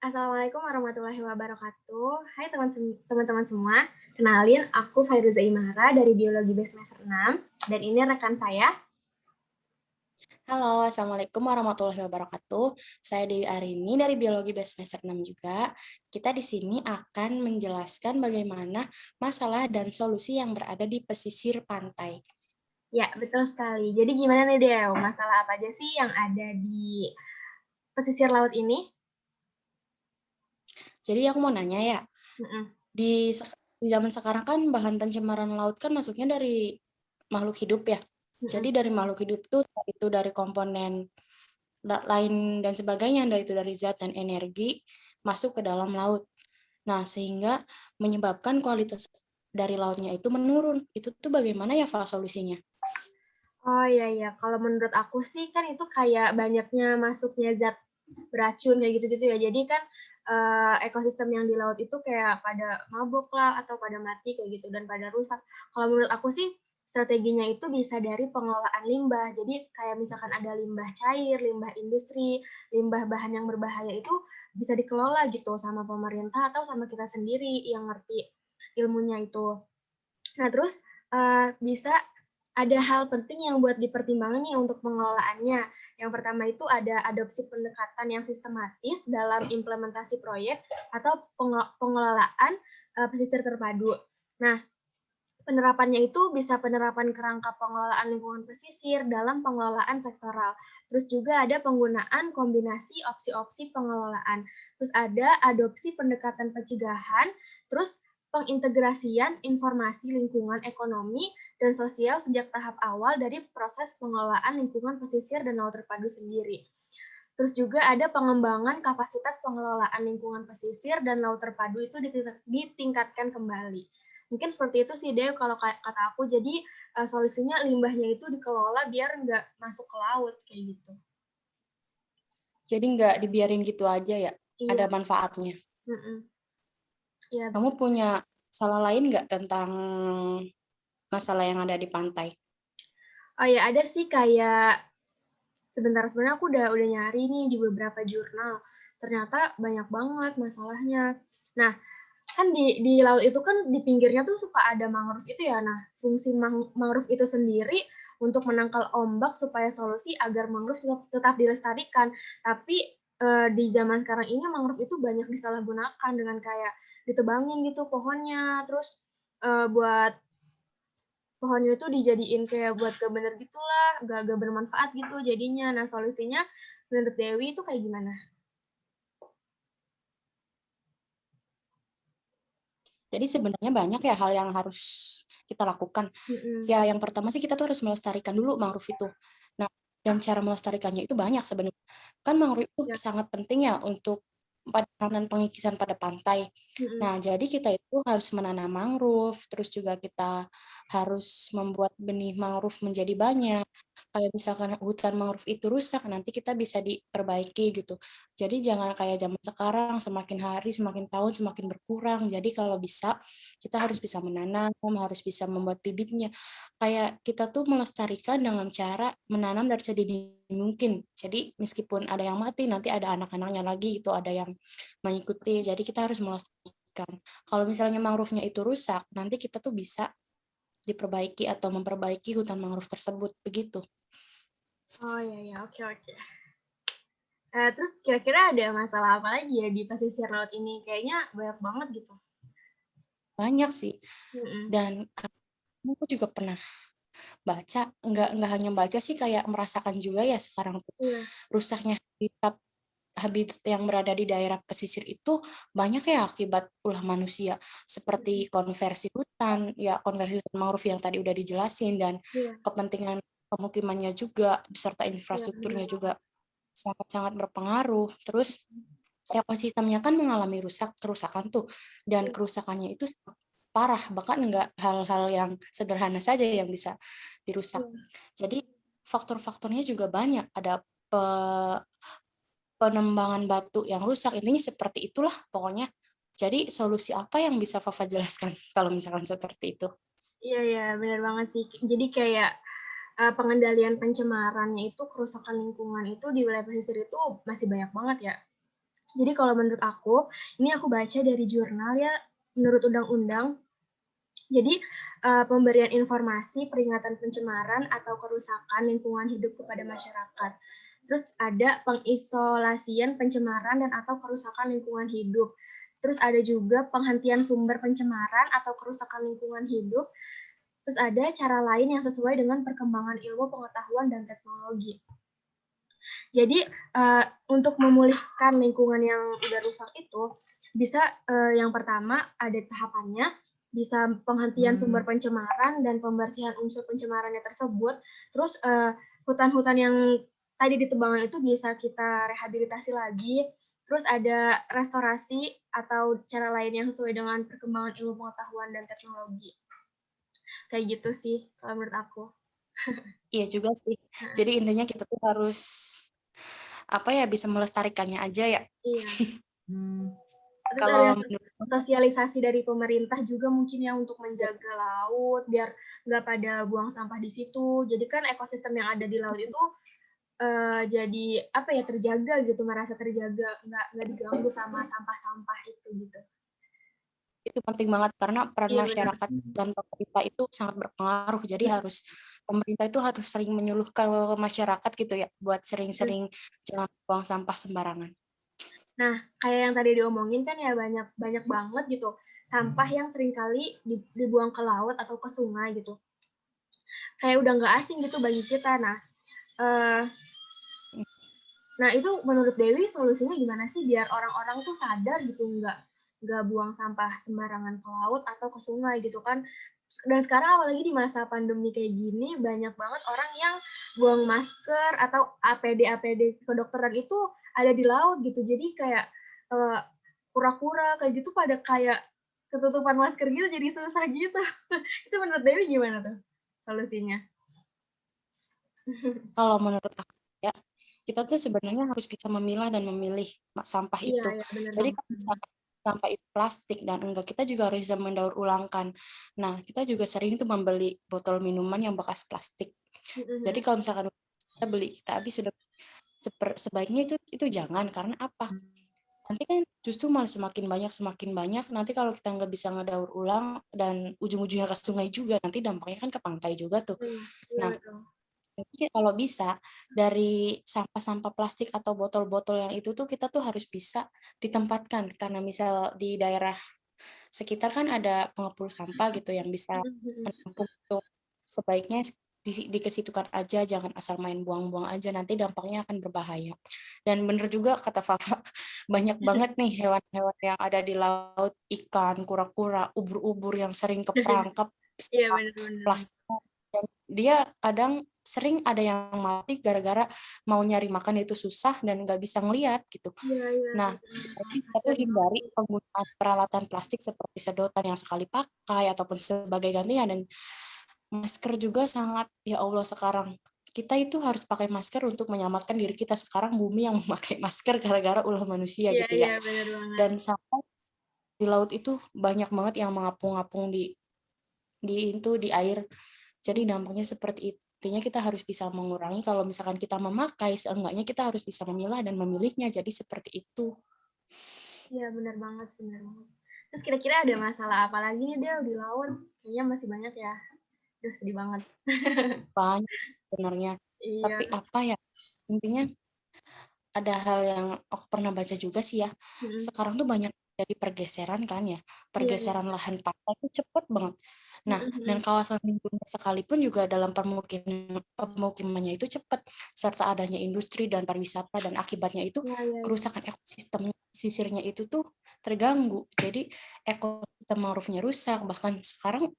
Assalamualaikum warahmatullahi wabarakatuh. Hai teman-teman semua. Kenalin, aku Fairuza Imara dari Biologi B semester 6 dan ini rekan saya. Halo, Assalamualaikum warahmatullahi wabarakatuh. Saya Dewi Arini dari Biologi B semester 6 juga. Kita di sini akan menjelaskan bagaimana masalah dan solusi yang berada di pesisir pantai. Ya, betul sekali. Jadi gimana nih, Dew? Masalah apa aja sih yang ada di pesisir laut ini? Jadi aku mau nanya ya, Mm-mm. di zaman sekarang kan bahan pencemaran laut kan masuknya dari makhluk hidup ya. Jadi Mm-mm. dari makhluk hidup itu dari komponen lain dan sebagainya, dari zat dan energi masuk ke dalam laut. Nah, sehingga menyebabkan kualitas dari lautnya itu menurun. Itu tuh bagaimana ya, Fa, solusinya? Oh iya iya, kalau menurut aku sih kan itu kayak banyaknya masuknya zat beracun kayak gitu-gitu ya. Jadi kan ekosistem yang di laut itu kayak pada mabuk lah atau pada mati kayak gitu dan pada rusak. Kalau menurut aku sih strateginya itu bisa dari pengelolaan limbah. Jadi kayak misalkan ada limbah cair, limbah industri, limbah bahan yang berbahaya itu bisa dikelola gitu sama pemerintah atau sama kita sendiri yang ngerti ilmunya itu. Nah, terus bisa ada hal penting yang buat dipertimbangkan nih untuk pengelolaannya. Yang pertama itu ada adopsi pendekatan yang sistematis dalam implementasi proyek atau pengelolaan pesisir terpadu. Nah, penerapannya itu bisa penerapan kerangka pengelolaan lingkungan pesisir dalam pengelolaan sektoral. Terus juga ada penggunaan kombinasi opsi-opsi pengelolaan. Terus ada adopsi pendekatan pencegahan, terus pengintegrasian informasi lingkungan ekonomi dan sosial sejak tahap awal dari proses pengelolaan lingkungan pesisir dan laut terpadu sendiri. Terus juga ada pengembangan kapasitas pengelolaan lingkungan pesisir dan laut terpadu itu ditingkatkan kembali. Mungkin seperti itu sih Dew kalau kata aku. Jadi solusinya limbahnya itu dikelola biar nggak masuk ke laut kayak gitu. Jadi nggak dibiarin gitu aja ya, ada Iya. manfaatnya. Mm-mm. Iya Kamu betul. punya salah lain nggak tentang masalah yang ada di pantai? Oh ya ada sih kayak sebenarnya aku udah nyari nih di beberapa jurnal. Ternyata banyak banget masalahnya. Nah, kan di laut itu kan di pinggirnya tuh suka ada mangrove itu ya. Nah, fungsi mangrove itu sendiri untuk menangkal ombak supaya solusi agar mangrove tetap dilestarikan. Tapi di zaman sekarang ini mangrove itu banyak disalahgunakan dengan kayak ditebangin gitu pohonnya, terus buat pohonnya itu dijadiin kayak buat gak bener gitulah, gak bermanfaat gitu jadinya. Nah, solusinya menurut Dewi itu kayak gimana? Jadi sebenarnya banyak ya hal yang harus kita lakukan. Mm-mm. Ya, yang pertama sih kita tuh harus melestarikan dulu mangrove itu. Nah, dan cara melestarikannya itu banyak sebenarnya. Kan mangrove itu Ya. sangat penting ya untuk penanganan pengikisan pada pantai. Mm-mm. Nah, jadi kita itu harus menanam mangrove, terus juga kita harus membuat benih mangrove menjadi banyak. Kayak misalkan hutan mangrove itu rusak, nanti kita bisa diperbaiki gitu. Jadi jangan kayak zaman sekarang, semakin hari, semakin tahun, semakin berkurang. Jadi kalau bisa, kita harus bisa menanam, harus bisa membuat bibitnya. Kayak kita tuh melestarikan dengan cara menanam dari sedini mungkin. Jadi meskipun ada yang mati, nanti ada anak-anaknya lagi gitu, ada yang mengikuti. Jadi kita harus melestarikan. Kalau misalnya mangrove-nya itu rusak, nanti kita tuh bisa diperbaiki atau memperbaiki hutan mangrove tersebut, begitu. Oh iya ya, oke oke. Terus kira-kira ada masalah apa lagi ya di pesisir laut ini? Kayaknya banyak banget gitu. Banyak sih. Mm-mm. Dan aku juga pernah baca, nggak hanya baca sih, kayak merasakan juga ya sekarang tuh Iya. rusaknya habitat yang berada di daerah pesisir itu banyak ya akibat ulah manusia, seperti konversi hutan, ya konversi hutan mangrove yang tadi udah dijelasin, dan Iya. kepentingan pemukimannya juga, beserta Iya infrastrukturnya benar. juga sangat-sangat berpengaruh. Terus ekosistemnya kan mengalami kerusakan tuh, dan Iya. kerusakannya itu sangat parah, bahkan nggak hal-hal yang sederhana saja yang bisa dirusak. Iya. Jadi faktor-faktornya juga banyak, ada penembangan batu yang rusak, intinya seperti itulah pokoknya. Jadi solusi apa yang bisa Fafa jelaskan kalau misalkan seperti itu? Iya iya benar banget sih. Jadi kayak pengendalian pencemarannya itu kerusakan lingkungan itu di wilayah pesisir itu masih banyak banget ya. Jadi kalau menurut aku, ini aku baca dari jurnal ya, menurut undang-undang, jadi pemberian informasi peringatan pencemaran atau kerusakan lingkungan hidup kepada masyarakat. Terus ada pengisolasian pencemaran dan atau kerusakan lingkungan hidup. Terus ada juga penghentian sumber pencemaran atau kerusakan lingkungan hidup. Terus ada cara lain yang sesuai dengan perkembangan ilmu pengetahuan dan teknologi. Jadi untuk memulihkan lingkungan yang udah rusak itu bisa yang pertama ada tahapannya, bisa penghentian sumber pencemaran dan pembersihan unsur pencemarannya tersebut. Terus hutan-hutan yang tadi ditebangan itu bisa kita rehabilitasi lagi. Terus ada restorasi atau cara lain yang sesuai dengan perkembangan ilmu pengetahuan dan teknologi. Kayak gitu sih kalau menurut aku. Iya juga sih. Jadi intinya kita tuh harus bisa melestarikannya aja ya. Iya. Terus ada Kalau menurut sosialisasi dari pemerintah juga mungkin ya untuk menjaga laut biar nggak pada buang sampah di situ. Jadi kan ekosistem yang ada di laut itu jadi terjaga gitu, merasa terjaga, nggak diganggu sama sampah-sampah itu gitu. itu penting banget karena peran Iya benar. masyarakat dan pemerintah itu sangat berpengaruh. Jadi pemerintah itu harus sering menyuluh ke masyarakat gitu ya, buat sering-sering jangan buang sampah sembarangan. Nah, kayak yang tadi diomongin kan ya banyak banget gitu sampah yang seringkali dibuang ke laut atau ke sungai gitu. Kayak udah nggak asing gitu bagi kita. Nah itu menurut Dewi solusinya gimana sih biar orang-orang tuh sadar gitu nggak buang sampah sembarangan ke laut atau ke sungai gitu kan. Dan sekarang apalagi di masa pandemi kayak gini banyak banget orang yang buang masker atau APD kedokteran itu ada di laut gitu. Jadi kayak kura-kura kayak gitu pada kayak ketutupan masker gitu jadi susah gitu. Itu menurut Dewi gimana tuh solusinya? Kalau menurut aku ya, kita tuh sebenarnya harus bisa memilah dan memilih sampah Iya, itu. ya benar Jadi banget. kalau misalkan sampah itu plastik dan enggak, kita juga harus bisa mendaur ulangkan. Nah, kita juga sering tuh membeli botol minuman yang bekas plastik. Jadi kalau misalkan kita beli, kita habis sudah sebaiknya itu jangan, karena apa? Nanti kan justru malah semakin banyak. Nanti kalau kita nggak bisa ngedaur ulang dan ujung-ujungnya ke sungai juga, nanti dampaknya kan ke pantai juga tuh. Iya Nah, betul. jadi kalau bisa dari sampah-sampah plastik atau botol-botol yang itu tuh kita tuh harus bisa ditempatkan, karena misal di daerah sekitar kan ada pengepul sampah gitu yang bisa menampung itu. Sebaiknya dikesitukan aja, jangan asal main buang-buang aja, nanti dampaknya akan berbahaya. Dan bener juga kata Fafa, banyak banget nih hewan-hewan yang ada di laut, ikan, kura-kura, ubur-ubur yang sering keperangkap Iya sama benar-benar. plastik. Dan dia kadang sering ada yang mati gara-gara mau nyari makan itu susah dan nggak bisa ngeliat gitu. Iya iya Nah, betul. sebaiknya kita tuh Kasian hindari banget. penggunaan peralatan plastik seperti sedotan yang sekali pakai ataupun sebagai gantinya, dan masker juga sangat, ya Allah, sekarang kita itu harus pakai masker untuk menyelamatkan diri kita. Sekarang bumi yang memakai masker gara-gara ulah manusia Iya gitu iya ya. benar banget. Dan sampah di laut itu banyak banget yang mengapung-apung di air. Jadi dampaknya seperti itu. Intinya kita harus bisa mengurangi, kalau misalkan kita memakai, seenggaknya kita harus bisa memilah dan memilihnya. Jadi seperti itu. Iya benar banget sih, benar banget. Terus kira-kira ada masalah apa lagi nih Del di laut? Kayaknya masih banyak ya. Udah sedih banget. Banyak sebenarnya. Iya. Tapi apa ya, intinya ada hal yang aku pernah baca juga sih ya. Mm-mm. Sekarang tuh banyak dari pergeseran kan ya. Iya iya. Pergeseran lahan pantai itu cepet banget. Nah, dan Mm-mm. kawasan lindung sekalipun juga dalam pemukimannya itu cepat, serta adanya industri dan pariwisata, dan akibatnya itu Iya iya iya. kerusakan ekosistem sisirnya itu tuh terganggu. Jadi ekosistem mangrove-nya rusak, bahkan sekarang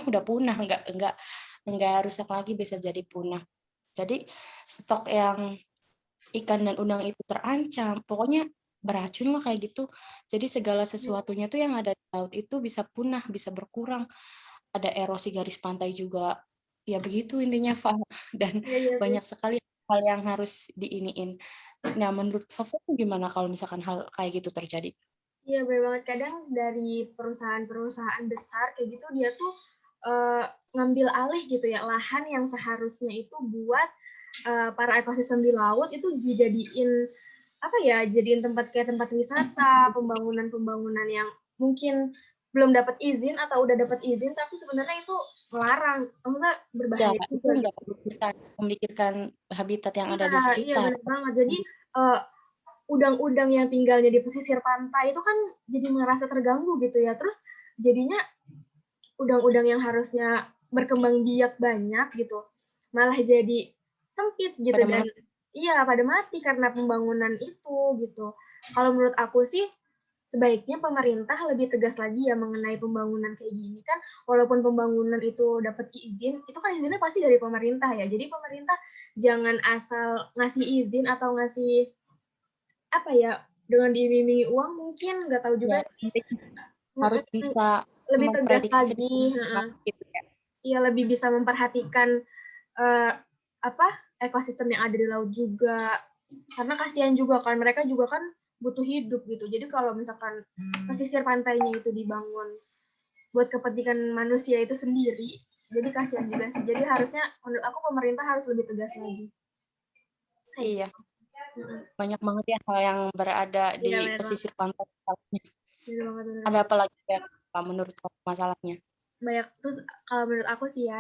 udah punah, nggak rusak lagi, bisa jadi punah. Jadi stok yang ikan dan udang itu terancam. Pokoknya beracun lah kayak gitu. Jadi segala sesuatunya tuh yang ada di laut itu bisa punah, bisa berkurang. Ada erosi garis pantai juga. Ya begitu intinya, Fa. Dan Iya iya iya. banyak sekali hal yang harus diiniin. Nah, menurut Fafa tuh gimana kalau misalkan hal kayak gitu terjadi? Iya benar banget. Kadang dari perusahaan-perusahaan besar kayak gitu dia tuh eh, ngambil alih gitu ya lahan yang seharusnya itu buat para ekosistem di laut itu dijadiin apa ya, jadiin tempat kayak tempat wisata, pembangunan-pembangunan yang mungkin belum dapat izin atau udah dapat izin tapi sebenarnya itu melarang, maksudnya Ya, berbahaya itu juga nggak gitu. memikirkan habitat yang ada Iya di iya sekitar. bener banget. Jadi, udang-udang yang tinggalnya di pesisir pantai itu kan jadi merasa terganggu gitu ya. Terus jadinya udang-udang yang harusnya berkembang biak banyak gitu, malah jadi sempit gitu Pada dan iya pada mati karena pembangunan itu gitu. Kalau menurut aku sih sebaiknya pemerintah lebih tegas lagi ya mengenai pembangunan kayak gini kan walaupun pembangunan itu dapat izin, itu kan izinnya pasti dari pemerintah ya. Jadi pemerintah jangan asal ngasih izin atau ngasih apa ya dengan diiming-imingi uang mungkin nggak tahu juga ya, sih. harus bisa Lebih tegas memprediksi ke lagi, depan gitu ya. iya lebih bisa memperhatikan uh, apa ekosistem yang ada di laut juga karena kasihan juga kan mereka juga kan butuh hidup gitu jadi kalau misalkan pesisir pantainya itu dibangun buat kepentingan manusia itu sendiri jadi kasihan juga sih jadi harusnya menurut aku pemerintah harus lebih tegas lagi kayak Iya, gitu. banyak banget ya hal yang berada Iya di benar banget pesisir pantai. benar Ada banget apa lagi ya, Pak, menurut kamu masalahnya? banyak terus kalau menurut aku sih ya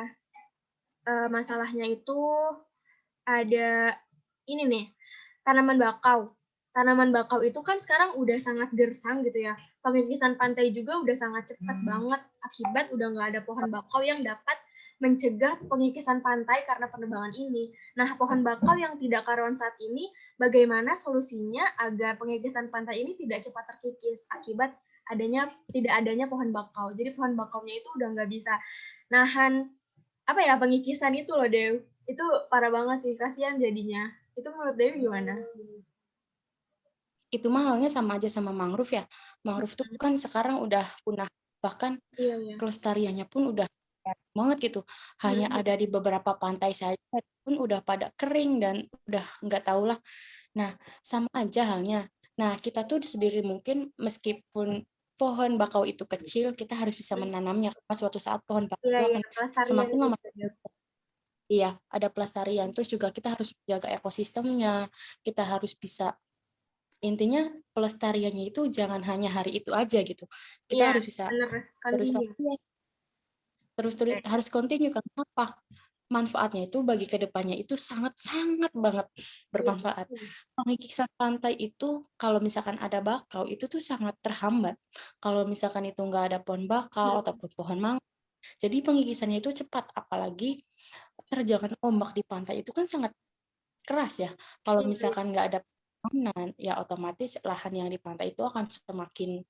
masalahnya itu ada ini nih, tanaman bakau. Tanaman bakau itu kan sekarang udah sangat gersang gitu ya. Pengikisan pantai juga udah sangat cepat banget akibat udah nggak ada pohon bakau yang dapat mencegah pengikisan pantai karena penebangan ini. Nah, pohon bakau yang tidak karuan saat ini, bagaimana solusinya agar pengikisan pantai ini tidak cepat terkikis akibat tidak adanya pohon bakau. Jadi pohon bakaunya itu udah nggak bisa nahan apa ya pengikisan itu loh Dew itu parah banget sih kasihan jadinya itu menurut Dewi gimana? Itu mahalnya sama aja sama mangrove ya. Mangrove tuh kan sekarang udah punah, bahkan Iya iya. kelestariannya pun udah banget gitu. Hanya ada di beberapa pantai saja pun udah pada kering dan udah nggak tahu lah. Nah, sama aja halnya. Nah, kita tuh sendiri mungkin meskipun pohon bakau itu kecil, kita harus bisa menanamnya karena suatu saat pohon bakau Iya itu iya akan pelestarian semakin lama. gitu ya. Iya, ada pelestarian. Terus juga kita harus menjaga ekosistemnya. Kita harus bisa intinya pelestariannya itu jangan hanya hari itu aja gitu. Kita Iya harus bisa bener terus continue. terus harus continue karena apa? Manfaatnya itu bagi kedepannya itu sangat-sangat banget Iya. bermanfaat. Pengikisan pantai itu kalau misalkan ada bakau itu tuh sangat terhambat. Kalau misalkan itu nggak ada pohon bakau ataupun pohon mangrove, jadi pengikisannya itu cepat. Apalagi terjangan ombak di pantai itu kan sangat keras ya. Kalau Iya. misalkan nggak ada pembangunan, ya otomatis lahan yang di pantai itu akan semakin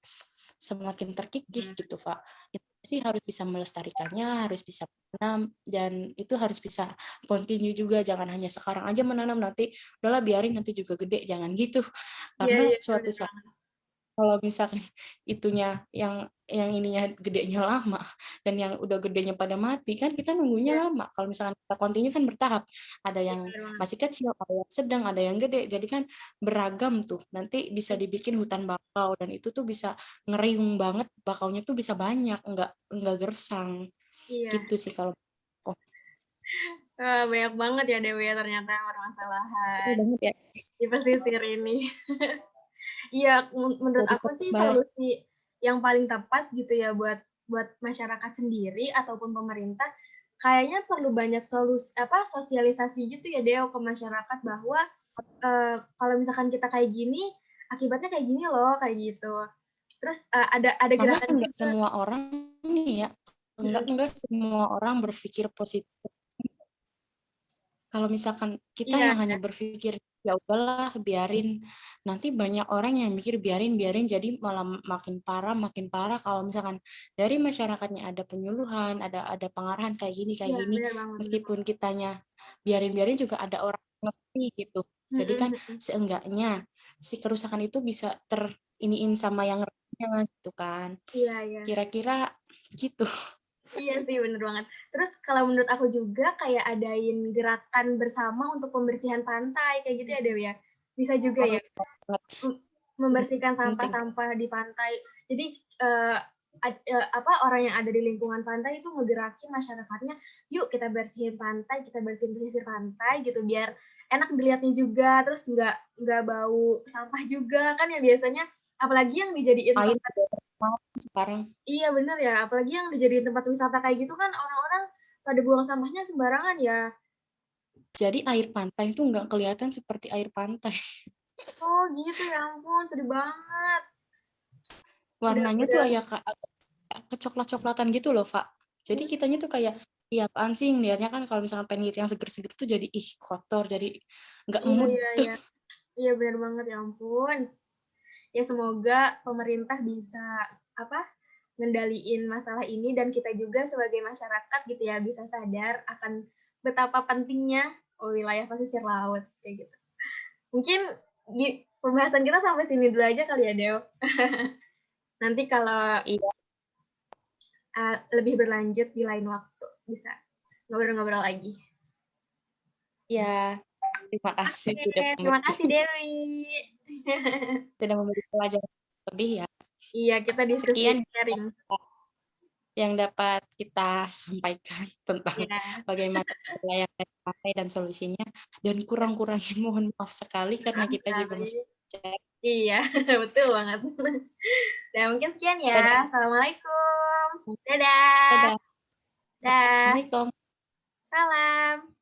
semakin terkikis gitu, Pak. Itu sih harus bisa melestarikannya, harus bisa menanam, dan itu harus bisa continue juga, jangan hanya sekarang aja menanam, nanti udahlah biarin nanti juga gede, jangan gitu. Iya Karena iya suatu bener saat banget. kalau misalkan itunya yang ininya gedenya lama dan yang udah gedenya pada mati kan kita nunggunya Iya lama. Kalau misalkan kita continue kan bertahap. Ada iya yang bener banget. masih kecil, ada yang sedang, ada yang gede. Jadi kan beragam tuh. Nanti bisa dibikin hutan bakau dan itu tuh bisa ngeriung banget, bakaunya tuh bisa banyak, enggak gersang. Iya. Gitu sih kalau oh, Banyak banget ya Dewi ya ternyata seru permasalahan banget ya. di pesisir ini. Iya, menurut Jadi aku sih bahas solusi yang paling tepat gitu ya buat buat masyarakat sendiri ataupun pemerintah, kayaknya perlu banyak sosialisasi gitu ya Deo ke masyarakat bahwa kalau misalkan kita kayak gini, akibatnya kayak gini loh, kayak gitu. Terus ada karena gerakan enggak juga. semua orang nih ya, Mm, enggak semua orang berpikir positif. Kalau misalkan kita iya, yang hanya berpikir ya udahlah biarin, nanti banyak orang yang mikir biarin biarin jadi malah makin parah kalau misalkan dari masyarakatnya ada penyuluhan, ada pengarahan kayak iya gini benar banget benar meskipun banget. kitanya biarin biarin juga ada orang yang ngerti gitu. Mm, Jadi mm, kan mm. seenggaknya si kerusakan itu bisa teriniin sama yang ngertinya gitu kan. Iya, iya. Kira-kira gitu. Iya sih, bener banget. Terus kalau menurut aku juga kayak adain gerakan bersama untuk pembersihan pantai, kayak gitu ya, Dewi ya? Bisa juga Oh, ya, iya banget. membersihkan Penting. sampah-sampah di pantai. Jadi, eee, orang yang ada di lingkungan pantai itu ngegerakin masyarakatnya, "Yuk kita bersihin pantai, kita bersihin pesisir pantai," gitu, biar enak dilihatnya juga, terus nggak bau sampah juga, kan ya biasanya apalagi yang dijadiin Air tempat. juga mahal sekarang. Iya bener ya, apalagi yang dijadiin tempat wisata kayak gitu kan orang-orang pada buang sampahnya sembarangan ya. Jadi air pantai itu nggak kelihatan seperti air pantai. Oh gitu, ya ampun sedih banget. Warnanya tuh Udah agak kecoklat-coklatan gitu loh, Kak. Jadi mhm, kitanya tuh kayak, "Ih, apaan sih?" Ngelihatnya kan kalau misalkan pengen lihat yang seger-seger tuh jadi, ih kotor, jadi nggak iya mood iya tuh. iya. Iya bener banget, ya ampun. Ya semoga pemerintah bisa, apa, ngendaliin masalah ini dan kita juga sebagai masyarakat gitu ya, bisa sadar akan betapa pentingnya, wilayah pesisir laut, kayak gitu. Mungkin pembahasan kita sampai sini dulu aja kali ya, Deo. Nanti kalau, Iya, lebih berlanjut di lain waktu, bisa ngobrol-ngobrol lagi. iya. Terima kasih Oke, sudah terima kasih Dewi. memberi pelajaran lebih ya. Iya, kita diskusi Sekian sharing. yang dapat kita sampaikan tentang Iya, bagaimana masalah yang ada di pantai dan solusinya, dan kurang-kurangnya mohon maaf sekali karena maaf kita juga sekali. masih belajar. Iya, betul banget. Ya mungkin sekian ya. Dadah. Assalamualaikum. Dadah. Dadah. Dah. Assalamualaikum. Salam.